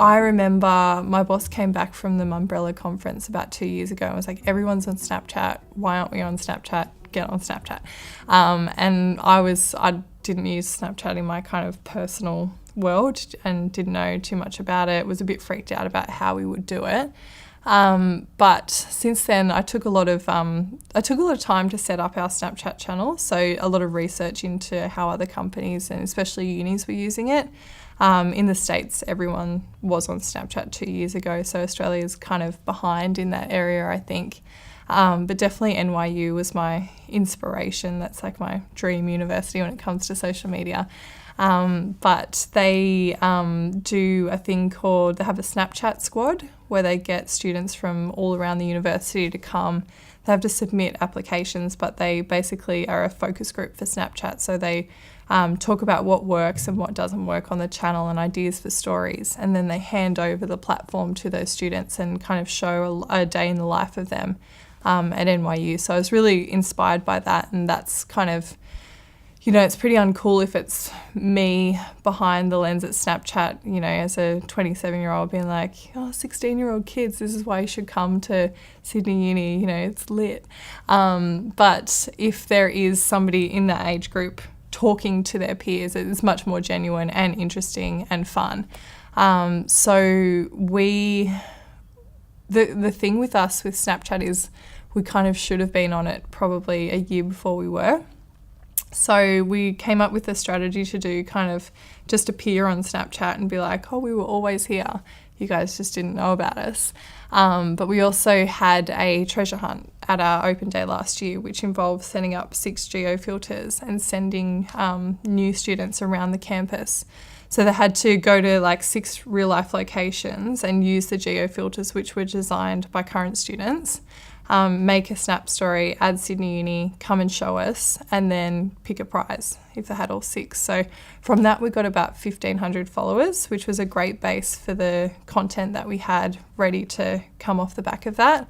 I remember my boss came back from the Mumbrella conference about 2 years ago and was like, everyone's on Snapchat. Why aren't we on Snapchat? Get on Snapchat. And I didn't use Snapchat in my kind of personal world and didn't know too much about it. Was a bit freaked out about how we would do it. But since then, I took a lot of time to set up our Snapchat channel. So a lot of research into how other companies and especially unis were using it. In the States, everyone was on Snapchat 2 years ago, so Australia's kind of behind in that area, I think. But definitely NYU was my inspiration. That's like my dream university when it comes to social media. But they do a thing called, they have a Snapchat squad where they get students from all around the university to come. They have to submit applications, but they basically are a focus group for Snapchat. So they talk about what works and what doesn't work on the channel and ideas for stories. And then they hand over the platform to those students and kind of show a day in the life of them at NYU. So I was really inspired by that. And that's kind of, you know, it's pretty uncool if it's me behind the lens at Snapchat, you know, as a 27-year-old being like, oh, 16-year-old kids, this is why you should come to Sydney Uni, you know, it's lit. But if there is somebody in that age group talking to their peers, it's much more genuine and interesting and fun. So the thing with us with Snapchat is we kind of should have been on it probably a year before we were. So we came up with a strategy to do kind of just appear on Snapchat and be like, oh, we were always here. You guys just didn't know about us. But we also had a treasure hunt at our open day last year, which involved setting up 6 geofilters and sending new students around the campus. So they had to go to like 6 real life locations and use the geofilters, which were designed by current students. Make a snap story, add Sydney Uni, come and show us, and then pick a prize if they had all 6. So from that, we got about 1,500 followers, which was a great base for the content that we had ready to come off the back of that.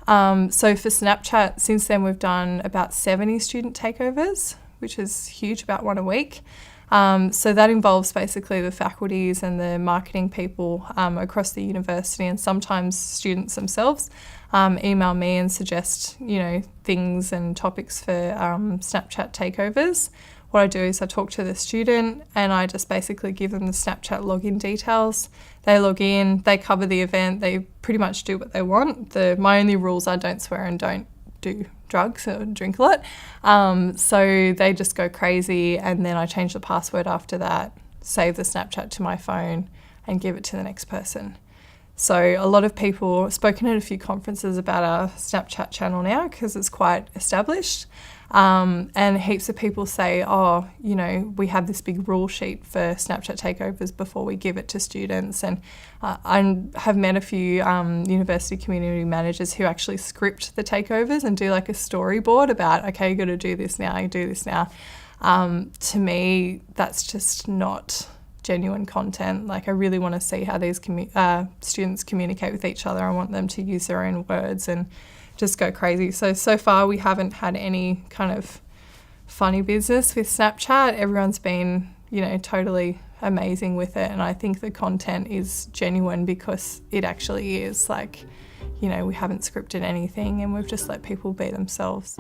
So for Snapchat, since then, we've done about 70 student takeovers, which is huge, about 1 a week. So that involves basically the faculties and the marketing people across the university, and sometimes students themselves email me and suggest, you know, things and topics for Snapchat takeovers. What I do is I talk to the student and I just basically give them the Snapchat login details. They log in, they cover the event, they pretty much do what they want. My only rules are don't swear and don't do drugs or drink a lot. So they just go crazy, and then I change the password after that, save the Snapchat to my phone and give it to the next person. So a lot of people, spoken at a few conferences about our Snapchat channel now because it's quite established. And heaps of people say, oh, you know, we have this big rule sheet for Snapchat takeovers before we give it to students. And I have met a few university community managers who actually script the takeovers and do like a storyboard about, okay, you got to do this now, you do this now. To me, that's just not genuine content. Like, I really want to see how these students communicate with each other. I want them to use their own words and just go crazy. So far we haven't had any kind of funny business with Snapchat. Everyone's been, you know, totally amazing with it, and I think the content is genuine because it actually is. Like, you know, we haven't scripted anything and we've just let people be themselves.